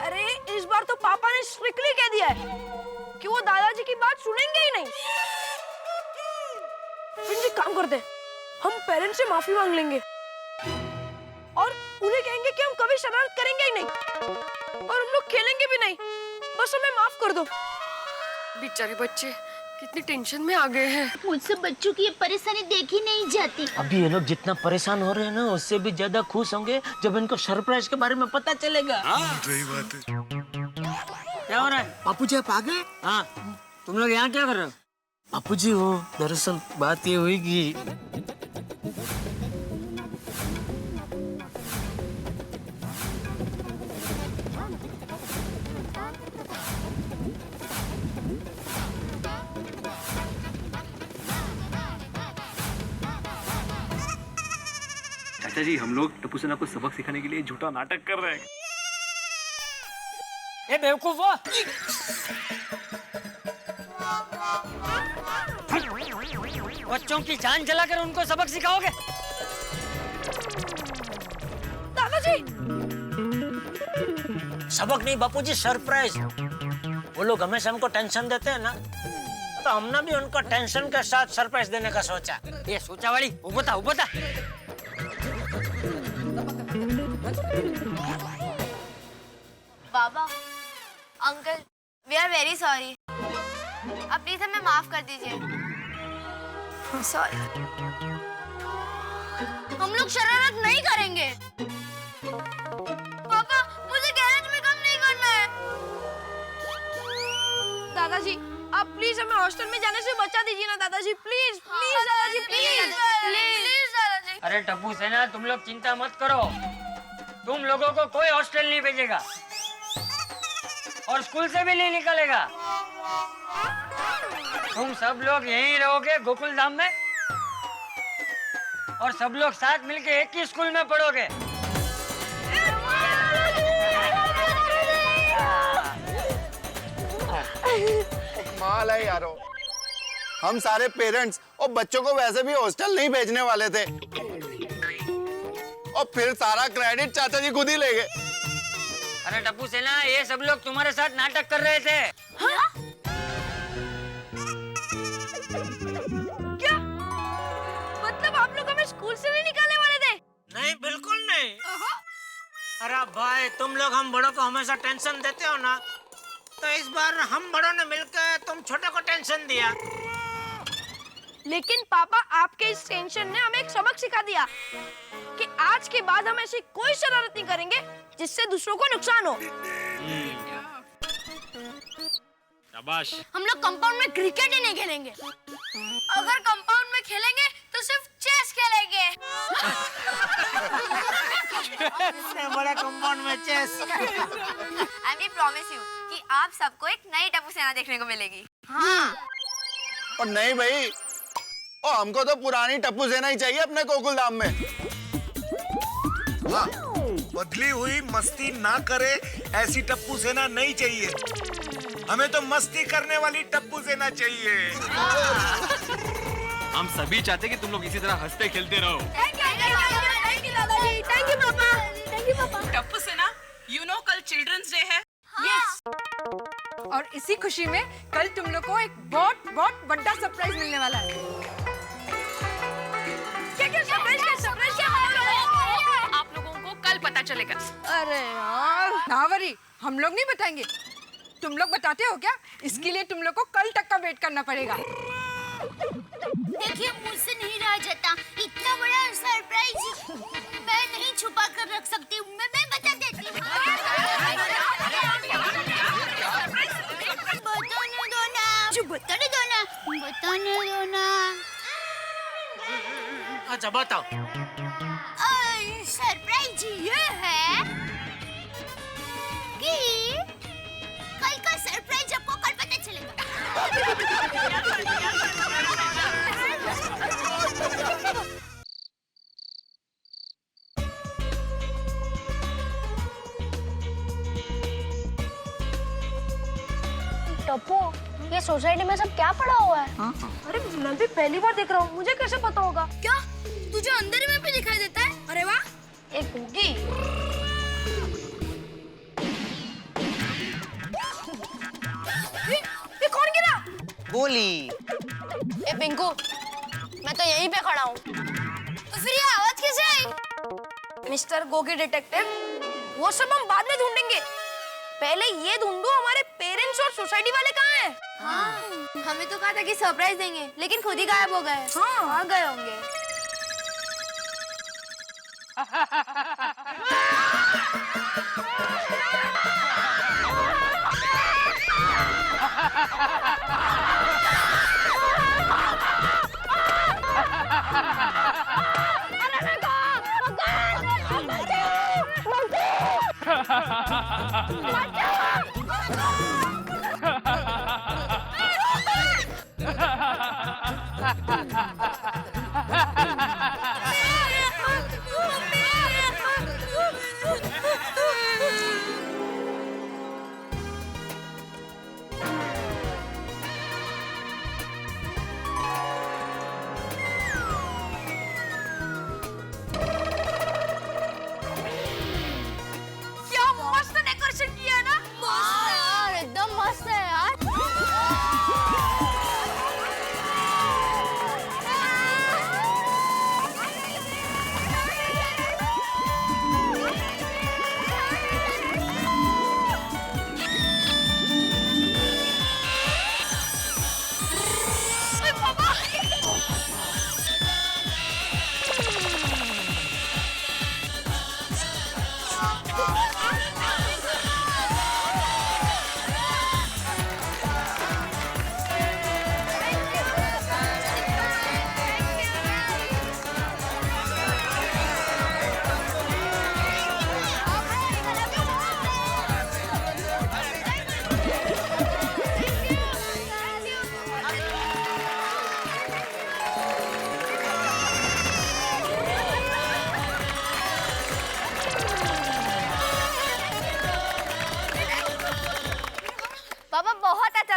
अरे इस बार तो पापा ने स्ट्रिक्टली कह दिया है कि वो दादाजी की बात सुनेंगे ही नहीं। फ्रेंड्स, एक काम करते हैं, हम पेरेंट्स से माफी मांग लेंगे और उन्हें कहेंगे कि हम कभी शरारत करेंगे ही नहीं और हम लोग खेलेंगे भी नहीं, बस हमें माफ कर दो। बेचारे बच्चे कितनी टेंशन में आ गए हैं। मुझसे बच्चों की ये परेशानी देखी नहीं जाती। अभी ये लोग जितना परेशान हो रहे हैं ना, उससे भी ज्यादा खुश होंगे जब इनको सरप्राइज के बारे में पता चलेगा। सही बात है। क्या हो रहा है? बापूजी आप आ गए? हाँ, तुम लोग यहाँ क्या कर रहे हो? बापूजी, वो दरअसल बात ये हुई कि चाचा जी, हम लोग टप्पू सेना को सबक सिखाने के लिए झूठा नाटक कर रहे हैं। ये बेवकूफो, बच्चों की जान जलाकर उनको सबक सिखाओगे? दादाजी, सबक नहीं बापूजी, सरप्राइज। वो लोग हमेशा हमको टेंशन देते हैं ना, तो हमने भी उनको टेंशन के साथ सरप्राइज देने का सोचा। ये सोचा वाली, वो बता। बाबा, uncle, we are very sorry. अब प्लीज हमें माफ कर दीजिए। सॉरी। हम लोग शरारत नहीं करेंगे। पापा, मुझे गैरेज में काम नहीं करना है। दादाजी, आप प्लीज हमें हॉस्टल में जाने से बचा दीजिए ना दादाजी, प्लीज दादाजी, प्लीज दादाजी। अरे टप्पू सेना, तुम लोग चिंता मत करो, तुम लोगों को कोई हॉस्टल नहीं भेजेगा और स्कूल से भी नहीं निकलेगा। तुम सब लोग यहीं रहोगे गोकुल धाम में और सब लोग साथ मिलके एक ही स्कूल में पढ़ोगे। कमाल है यारो, हम सारे पेरेंट्स और बच्चों को वैसे भी हॉस्टल नहीं भेजने वाले थे और फिर सारा क्रेडिट चाचा जी खुद ही ले गए। अरे टप्पू सेना, ये सब लोग तुम्हारे साथ नाटक कर रहे थे। हाँ? स्कूल से नहीं निकालने वाले थे? नहीं, बिल्कुल नहीं। अरे भाई, तुम लोग हम बड़ों को हमेशा टेंशन देते हो ना, तो इस बार हम बड़ों ने मिलकर तुम छोटे को टेंशन दिया। लेकिन पापा, आपके इस टेंशन ने हमें एक सबक सिखा दिया कि आज के बाद हम ऐसी कोई शरारत नहीं करेंगे जिससे दूसरों को नुकसान हो। शाबाश। हम लोग कंपाउंड में क्रिकेट ही नहीं खेलेंगे। अगर कंपाउंड में खेलेंगे तो सिर्फ चेस खेलेंगे। इतने बड़े कंपाउंड में chess. I will promise you कि आप सबको एक नई टप्पू सेना देखने को मिलेगी। हाँ। और नहीं भाई, और हमको तो पुरानी टप्पू सेना ही चाहिए अपने गोकुलधाम में। हाँ, बदली हुई मस्ती ना करे ऐसी टप्पू सेना नहीं चाहिए, हमें तो मस्ती करने वाली टप्पू सेना चाहिए। हम सभी चाहते कि तुम लोग इसी तरह हंसते खेलते रहो। थैंक यू पापा। टप्पू सेना, यू नो कल चिल्ड्रंस डे है। यस, और इसी खुशी में कल तुम लोग को एक बहुत बहुत बड़ा सरप्राइज मिलने वाला है। क्या सरप्राइज क्या? आप लोगों को कल पता चलेगा। अरे यार, ना वरी, हम लोग नहीं बताएंगे। तुम लोग बताते हो क्या? इसके लिए तुम लोग को कल तक का वेट करना पड़ेगा। देखिए, मुझसे नहीं रहा जाता, इतना बड़ा सरप्राइज मैं नहीं छुपा कर रख सकती हूँ। मैं बता देती हूँ। बताने दो ना। जो बताने दो ना। बताने दो ना। अच्छा बताओ। सरप्राइज ये है कि कल का सरप्राइज आपको कल पता चलेगा। टप्पू, ये सोसाइटी में सब क्या पड़ा हुआ है? अरे मैं भी पहली बार देख रहा हूँ, मुझे कैसे पता होगा? क्या तुझे अंधेरे में भी दिखाई देता है? अरे वाह। एक होगी। ये कौन गिरा? गोली। ए पिंकू, मैं तो यहीं पे खड़ा हूँ। तो फिर ये आवाज कैसे आई? मिस्टर गोगी डिटेक्टिव, वो सब हम बाद में ढूंढेंगे। पहले ये ढूंढो हमारे पेरेंट्स और सोसाइटी वाले कहाँ हैं? हाँ, हमें तो कहा था कि सरप्राइज देंगे, लेकिन खुद ही गायब हो गए। हाँ, आ गए होंगे।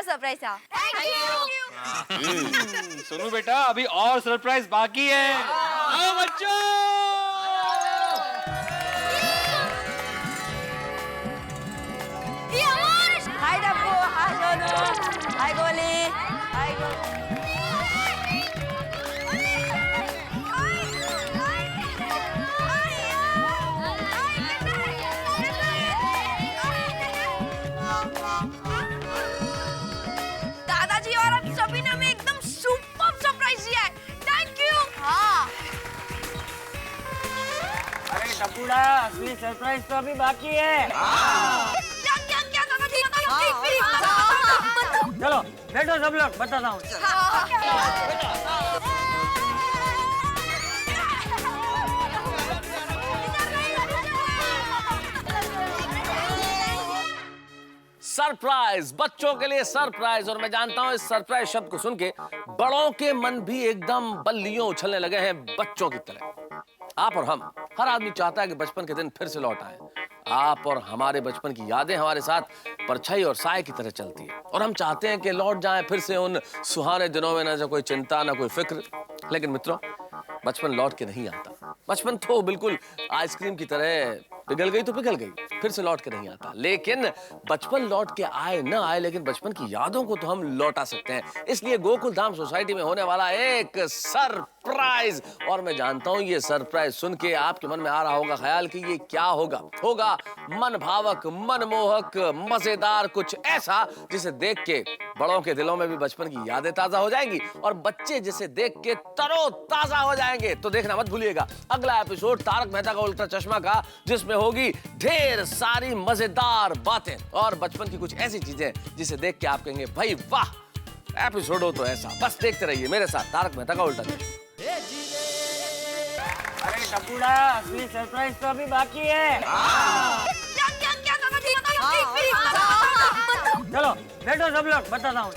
सरप्राइज था। सोनू बेटा, अभी और सरप्राइज बाकी है। आओ बच्चों। हाय डब्बू, हाय सोनू, हाय गोली, हाय गोली। टपुड़ा, असली सरप्राइज तो अभी बाकी है। चलो बैठो सब लोग, बताता हूँ। सरप्राइज, बच्चों के लिए सरप्राइज। और मैं जानता हूं इस सरप्राइज शब्द को सुन के बड़ों के मन भी एकदम बल्लियों उछलने लगे हैं बच्चों की तरह। आप और हम, हर आदमी चाहता है कि बचपन के दिन फिर से लौट आए। आप और हमारे बचपन की यादें हमारे साथ परछाई और साए की तरह चलती है, और हम चाहते हैं कि लौट जाएं फिर से उन सुहाने दिनों में, ना कोई चिंता ना कोई फिक्र। लेकिन मित्रों, बचपन लौट के नहीं आता। बचपन तो बिल्कुल आइसक्रीम की तरह पिघल गई तो पिघल गई, फिर से लौट के नहीं आता। लेकिन बचपन लौट के आए ना आए, लेकिन बचपन की यादों को तो हम लौटा सकते हैं। इसलिए गोकुल धाम सोसाइटी में होने वाला एक सरप्राइज, और मैं जानता हूं ये सरप्राइज सुन के आपके मन में आ रहा होगा ख्याल कि ये क्या होगा। होगा मन भावक, मनमोहक, मजेदार, कुछ ऐसा जिसे देख के बड़ों के दिलों में भी बचपन की यादें ताजा हो जाएंगी और बच्चे जिसे देख के तरोताजा हो जाएंगे। तो देखना मत भूलिएगा अगला एपिसोड तारक मेहता का उल्टा चश्मा का, जिसमें होगी ढेर सारी मजेदार बातें और बचपन की कुछ ऐसी चीजें जिसे देख के आप कहेंगे भाई वाह, एपिसोड हो तो ऐसा। बस देखते रहिए मेरे साथ तारक मेहता का उल्टा चश्मा। अरे टपुड़ा, असली सरप्राइज तो अभी बाकी है। चलो बैठो सब लोग, बताता हूँ।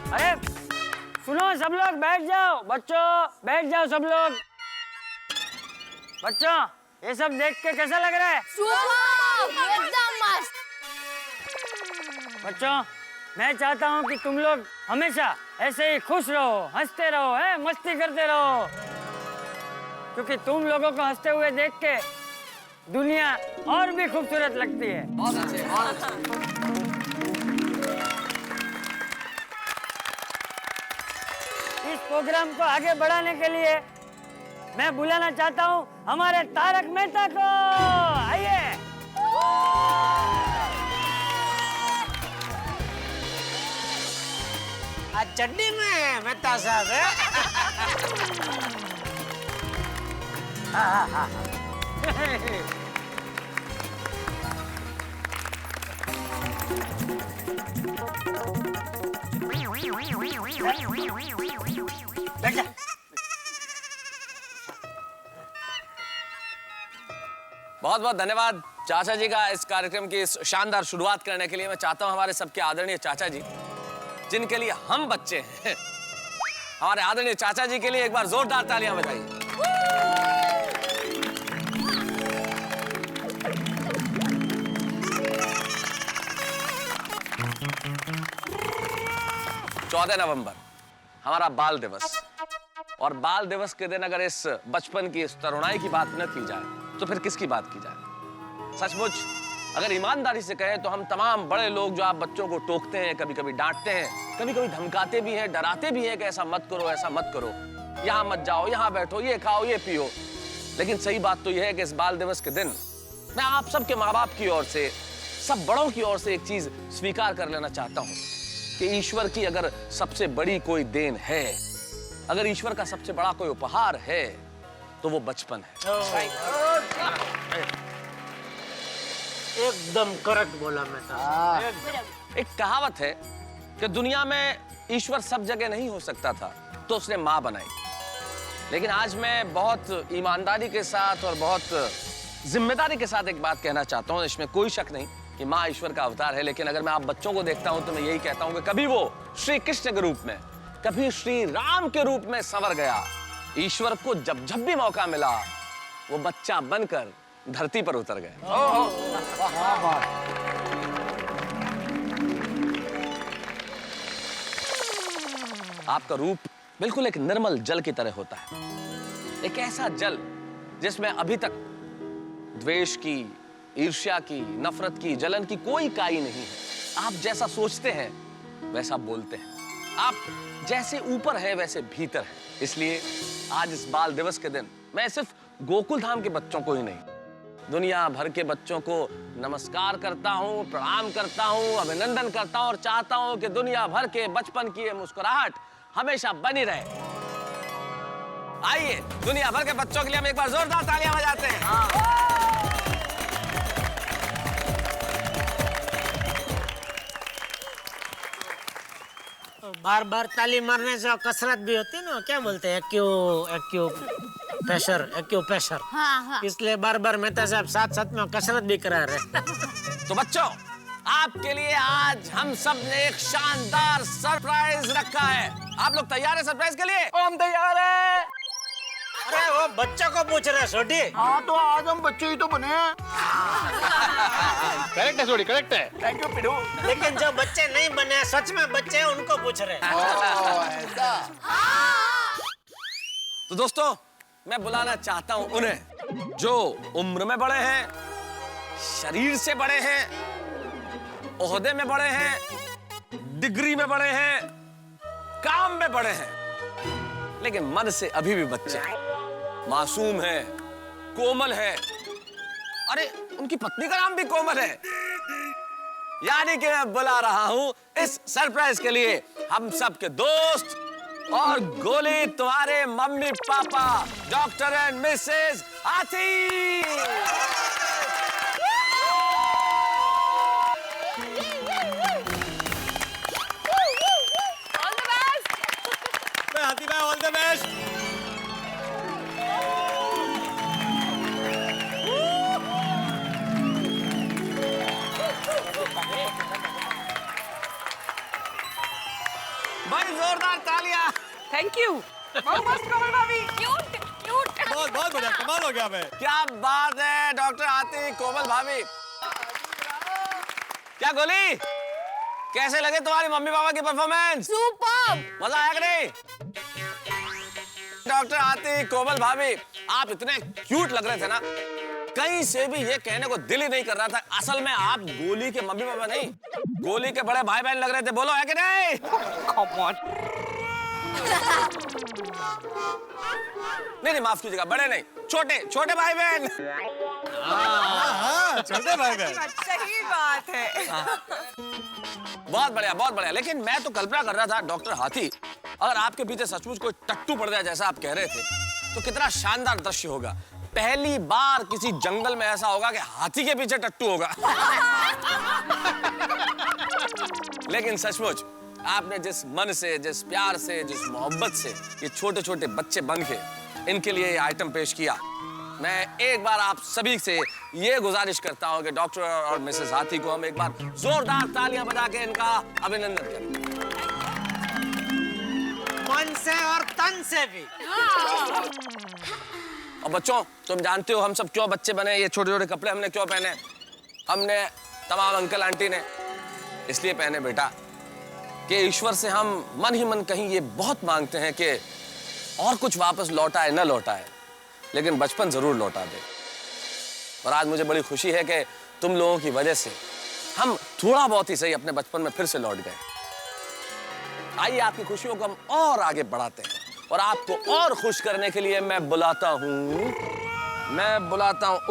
अरे सुनो सब लोग, बैठ जाओ बच्चों, बैठ जाओ सब लोग। बच्चों, ये सब देख के कैसा लग रहा है? एकदम मस्त। बच्चों, मैं चाहता हूँ कि तुम लोग हमेशा ऐसे ही खुश रहो, हंसते रहो, है मस्ती करते रहो, क्योंकि तुम लोगों को हंसते हुए देख के दुनिया और भी खूबसूरत लगती है। बहुत अच्छे, बहुत अच्छे। इस प्रोग्राम को आगे बढ़ाने के लिए मैं बुलाना चाहता हूँ हमारे तारक मेहता को। आइए। आज चड्डी में मेहता साहब है। बहुत बहुत धन्यवाद चाचा जी का इस कार्यक्रम की इस शानदार शुरुआत करने के लिए। मैं चाहता हूं हमारे सबके आदरणीय चाचा जी, जिनके लिए हम बच्चे हैं, हमारे आदरणीय चाचा जी के लिए एक बार जोरदार तालियां बजाइए। 14 नवंबर हमारा बाल दिवस, और बाल दिवस के दिन अगर इस बचपन की, इस तरुणाई की बात न की जाए तो फिर किसकी बात की जाए? सचमुच अगर ईमानदारी से कहें तो हम तमाम बड़े लोग जो आप बच्चों को टोकते हैं, कभी कभी डांटते हैं, कभी कभी धमकाते भी हैं, डराते भी हैं कि ऐसा मत करो, ऐसा मत करो, यहाँ मत जाओ, यहाँ बैठो, ये खाओ, ये पियो। लेकिन सही बात तो यह है कि इस बाल दिवस के दिन मैं आप सबके माँ बाप की ओर से, सब बड़ों की ओर से एक चीज स्वीकार कर लेना चाहता हूँ कि ईश्वर की अगर सबसे बड़ी कोई देन है, अगर ईश्वर का सबसे बड़ा कोई उपहार है तो वो बचपन है। एकदम करेक्ट बोला मैं। एक कहावत है कि दुनिया में ईश्वर सब जगह नहीं हो सकता था तो उसने माँ बनाई। लेकिन आज मैं बहुत ईमानदारी के साथ और बहुत जिम्मेदारी के साथ एक बात कहना चाहता हूँ, इसमें कोई शक नहीं कि माँ ईश्वर का अवतार है। लेकिन अगर मैं आप बच्चों को देखता हूँ तो मैं यही कहता हूँ कि कभी वो श्री कृष्ण के रूप में, कभी श्री राम के रूप में संवर गया। ईश्वर को जब जब भी मौका मिला वो बच्चा बनकर धरती पर उतर गए। आपका रूप बिल्कुल एक निर्मल जल की तरह होता है, एक ऐसा जल जिसमें अभी तक द्वेष की, ईर्ष्या की, नफरत की, जलन की कोई काई नहीं है। आप जैसा सोचते हैं वैसा बोलते हैं, आप जैसे ऊपर है वैसे भीतर है। इसलिए आज इस बाल दिवस के दिन मैं सिर्फ गोकुल धाम के बच्चों को ही नहीं, दुनिया भर के बच्चों को नमस्कार करता हूँ, प्रणाम करता हूँ, अभिनंदन करता हूँ और चाहता हूँ कि दुनिया भर के बचपन की ये मुस्कुराहट हमेशा बनी रहे। आइए दुनिया भर के बच्चों के लिए हम एक बार जोरदार तालियां बजाते हैं। बार बार ताली मारने से कसरत भी होती है ना, क्या बोलते हैं, एक्यू प्रेशर। हाँ। इसलिए बार बार मेहता साहब साथ साथ में कसरत भी करा रहे। तो बच्चों, आपके लिए आज हम सब ने एक शानदार सरप्राइज रखा है। आप लोग तैयार हैं सरप्राइज के लिए? हम तैयार हैं। अरे वो बच्चों को पूछ रहे छोटी। हाँ तो आज हम बच्चे ही तो बने हैं। करेक्ट है सोडी, करेक्ट है। Thank you Pidu. लेकिन जो बच्चे नहीं बने, सच में बच्चे हैं, उनको पूछ रहे हैं। ऐसा। तो दोस्तों, मैं बुलाना चाहता हूं उन्हें जो उम्र में बड़े हैं, शरीर से बड़े हैं, ओहदे में बड़े हैं, डिग्री में बड़े हैं, काम में बड़े हैं, लेकिन मन से अभी भी बच्चे हैं, मासूम है, कोमल है। अरे उनकी पत्नी का नाम भी कोमल है। यानी कि मैं बुला रहा हूं इस सरप्राइज के लिए हम सब के दोस्त और गोली तुम्हारे mummy papa doctor and Mrs हाथी। हाथी भाई ऑल द बेस्ट। बड़ी जोरदार तालियां। Thank you. बहुत मस्त कमल भाभी। क्यूट। बहुत बहुत बढ़िया, कमाल हो गया। क्या बात है डॉक्टर हाथी, कोमल भाभी। क्या गोली, कैसे लगे तुम्हारी मम्मी पापा की परफॉर्मेंस? सुपर। मजा आया कि नहीं? डॉक्टर हाथी, कोमल भाभी, आप इतने क्यूट लग रहे थे ना, कहीं से भी ये कहने को दिल ही नहीं कर रहा था असल में आप गोली के मम्मी पापा नहीं, गोली के बड़े भाई बहन लग रहे थे। बोलो है कि नहीं? नहीं, माफ कीजिएगा, बड़े नहीं, छोटे भाई बहन। छोटे भाई बहन। सही बात है। बहुत बढ़िया। लेकिन मैं तो कल्पना कर रहा था डॉक्टर हाथी, अगर आपके पीछे सचमुच कोई टट्टू पड़ जाए जैसा आप कह रहे थे, तो कितना शानदार दृश्य होगा। पहली बार किसी जंगल में ऐसा होगा कि हाथी के पीछे टट्टू होगा। लेकिन सचमुच आपने जिस मन से, जिस प्यार से, जिस मोहब्बत से ये छोटे छोटे बच्चे बन के इनके लिए ये आइटम पेश किया, मैं एक बार आप सभी से ये गुजारिश करता हूं कि डॉक्टर और मिसेस हाथी को हम एक बार जोरदार तालियां बजा के इनका अभिनंदन करें। मन से और तन से भी। और बच्चों, तुम जानते हो हम सब क्यों बच्चे बने, ये छोटे छोटे कपड़े हमने क्यों पहने? हमने तमाम अंकल आंटी ने इसलिए पहने बेटा कि ईश्वर से हम मन ही मन कहीं ये बहुत मांगते हैं कि और कुछ वापस लौटाए न लौटाए, लेकिन बचपन जरूर लौटा दे। और आज मुझे बड़ी खुशी है कि तुम लोगों की वजह से हम थोड़ा बहुत ही सही अपने बचपन में फिर से लौट गए। आइए आपकी खुशियों को हम और आगे बढ़ाते हैं और आपको और खुश करने के लिए मैं बुलाता हूं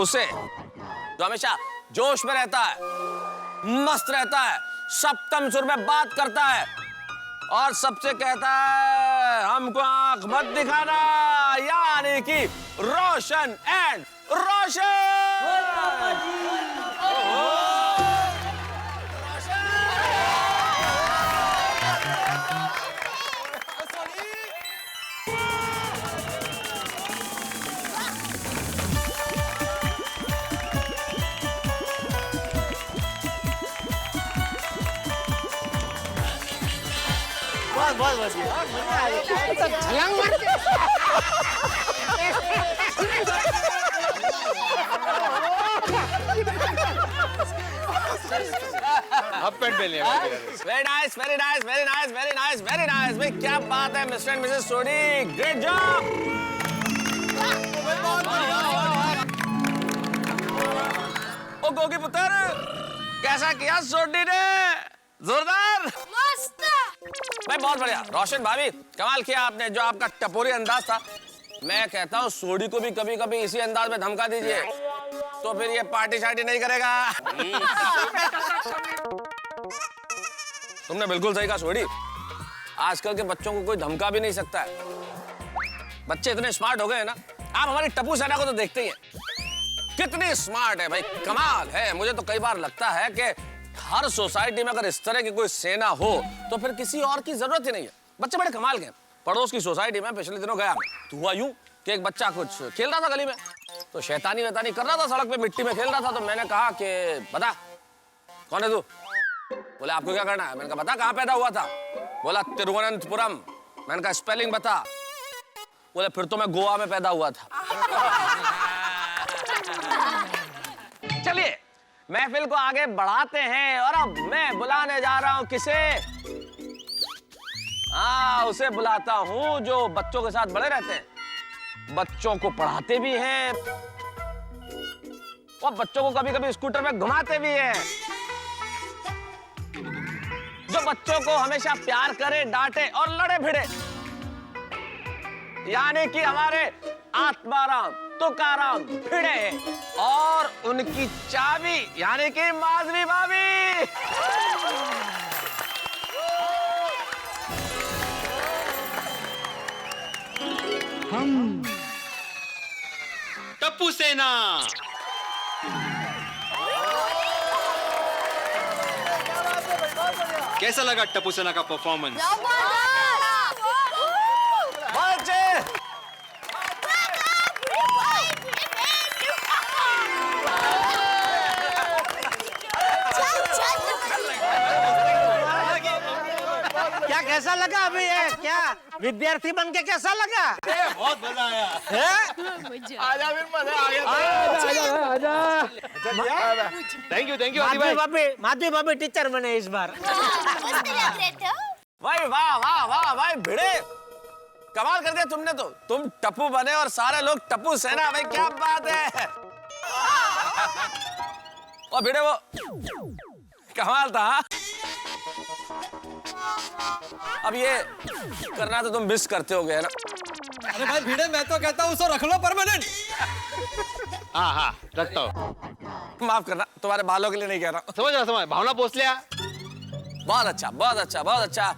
उसे जो हमेशा जोश में रहता है, मस्त रहता है, सप्तम सुर में बात करता है और सबसे कहता है हमको आंख मत दिखाना, यानी कि रोशन एंड रोशन। बहुत छलांग मार के। Very nice. भाई क्या बात है Mr and Mrs Sodhi, great job. ओ गोगी पुत्र, कैसा किया सोडी ने? जोरदार, मस्त। भाई बहुत बढ़िया। रोशन भाभी, कमाल किया आपने, जो आपका टपोरी अंदाज था। मैं कहता हूँ सोडी को भी कभी कभी इसी अंदाज में धमका दीजिए। तो फिर ये पार्टी शार्टी नहीं करेगा। तुमने बिल्कुल सही कहा सोडी। आजकल के बच्चों को कोई धमका भी नहीं सकता है। बच्चे इतने स्मार्ट हो गए हैं ना। आप हमारी टप्पू सेना को तो देखते ही हैं, कितनी स्मार्ट है भाई, कमाल है। मुझे तो कई बार लगता है कि हर सोसाइटी में अगर इस तरह की कोई सेना हो तो फिर किसी और की जरूरत ही नहीं है। बच्चे बड़े कमाल के। पड़ोस की सोसाइटी में पिछले दिनों गया तो हुआ यूं कि एक बच्चा कुछ खेल रहा था गली में, तो शैतानी वैतानी कर रहा था, सड़क पे मिट्टी में खेल रहा था। तो मैंने कहा कि बता कौन है तू? बोले आपको क्या करना है? मैंने कहा बता कहाँ पैदा हुआ था? बोला तिरुवनंतपुरम। मैंने कहा स्पेलिंग बता। बोले फिर तो मैं गोवा में पैदा हुआ था। चलिए महफिल को आगे बढ़ाते हैं और अब मैं बुलाने जा रहा हूं किसे? उसे बुलाता हूं जो बच्चों के साथ बड़े रहते हैं, बच्चों को पढ़ाते भी हैं और बच्चों को कभी कभी स्कूटर में घुमाते भी हैं, जो बच्चों को हमेशा प्यार करे, डांटे और लड़े भिड़े, यानी कि हमारे आत्माराम तुकाराम भिड़े और उनकी चाबी यानी कि माधवी भाभी। हम टप्पू सेना। कैसा लगा टप्पू सेना का परफॉर्मेंस? क्या कैसा लगा अभी ये? क्या विद्यार्थी बन के कैसा लगा? बहुत मजा आया। आजा फिर मजा आ गया। थैंक यू माधवी भाभी टीचर बने इस बार। भाई वाह वाह वाह भाई भिड़े, कमाल कर दिया तुमने तो। तुम टप्पू बने और सारे लोग टप्पू सेना। भाई क्या बात है। और भिड़े वो कमाल था। अब ये करना तो तुम मिस करते हो गए ना। अरे भाई भिड़े, मैं तो कहता हूँ उसको रख लो परमानेंट। हाँ रखता हूँ। माफ करना, तुम्हारे बालों के लिए नहीं कह रहा। समझ भावना पोस लिया। बहुत अच्छा बहुत अच्छा बहुत अच्छा।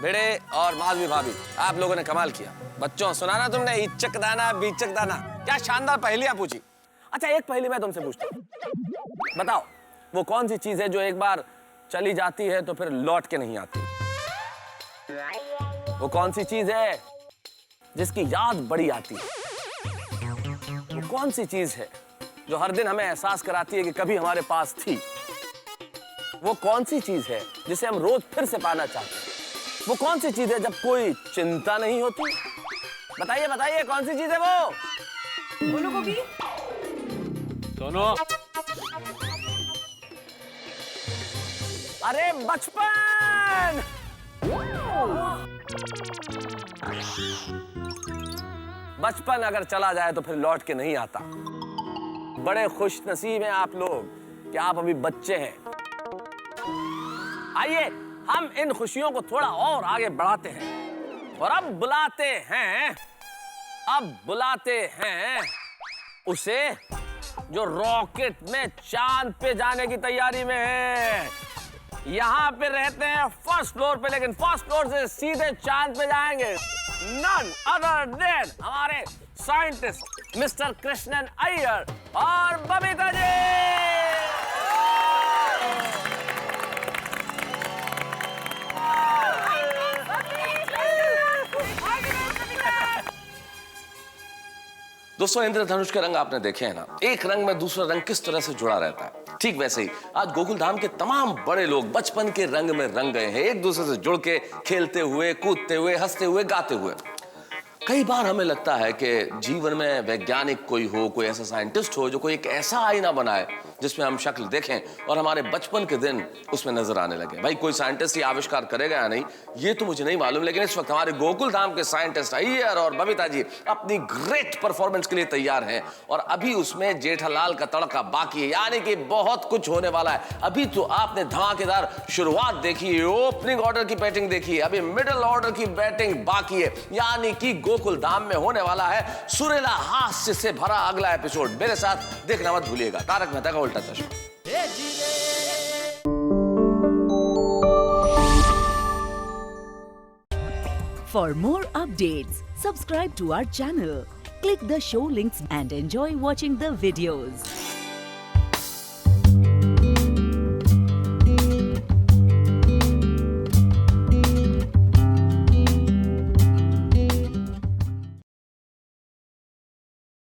भिड़े और माधवी भाभी, आप लोगों ने कमाल किया। बच्चों सुना ना तुमने, इचक दाना बीचक दाना, क्या शानदार पहेलियां पूछी। अच्छा एक पहेली मैं तुमसे पूछता हूँ, बताओ वो कौन सी चीज है जो एक बार चली जाती है तो फिर लौट के नहीं आती? वो कौन सी चीज है जिसकी याद बड़ी आती है? वो कौन सी चीज है जो हर दिन हमें एहसास कराती है कि कभी हमारे पास थी? वो कौन सी चीज है जिसे हम रोज फिर से पाना चाहते हैं? वो कौन सी चीज है जब कोई चिंता नहीं होती? बताइए बताइए कौन सी चीज है वो? बोलो गोभी। दोनों। अरे बचपन। बचपन अगर चला जाए तो फिर लौट के नहीं आता। बड़े खुश नसीब हैं आप लोग कि आप अभी बच्चे हैं। आइए हम इन खुशियों को थोड़ा और आगे बढ़ाते हैं और अब बुलाते हैं उसे जो रॉकेट में चांद पे जाने की तैयारी में है। यहाँ पे रहते हैं फर्स्ट फ्लोर पे, लेकिन फर्स्ट फ्लोर से सीधे चांद पे जाएंगे नन अदर देन हमारे साइंटिस्ट मिस्टर कृष्णन अय्यर और बबीता जी। दोस्तों इंद्रधनुष के रंग आपने देखे हैं ना, एक रंग में दूसरा रंग किस तरह से जुड़ा रहता है, ठीक वैसे ही आज गोकुल धाम के तमाम बड़े लोग बचपन के रंग में रंग गए हैं, एक दूसरे से जुड़ के खेलते हुए, कूदते हुए, हंसते हुए, गाते हुए। कई बार हमें लगता है कि जीवन में वैज्ञानिक कोई हो, कोई ऐसा साइंटिस्ट हो जो कोई एक ऐसा आईना बनाए जिसमें हम शक्ल देखें और हमारे बचपन के दिन उसमें नजर आने लगे। भाई कोई साइंटिस्ट ये आविष्कार करेगा या नहीं ये तो मुझे नहीं मालूम, लेकिन इस वक्त हमारे गोकुल धाम के साइंटिस्ट अय्यर और बबीता जी अपनी ग्रेट परफॉर्मेंस के लिए तैयार हैं और अभी उसमें जेठालाल का तड़का बाकी है, यानी कि बहुत कुछ होने वाला है। अभी तो आपने धमाकेदार शुरुआत देखी है, ओपनिंग ऑर्डर की बैटिंग देखी है, अभी मिडिल ऑर्डर की बैटिंग बाकी है, यानी कि गोकुल धाम में होने वाला है सुरीला हास्य से भरा अगला एपिसोड। मेरे साथ देखना मत भूलिएगा, तारक मेहता का उल्टा चश्मा। For more updates, subscribe to our channel, click the show links and enjoy watching the videos.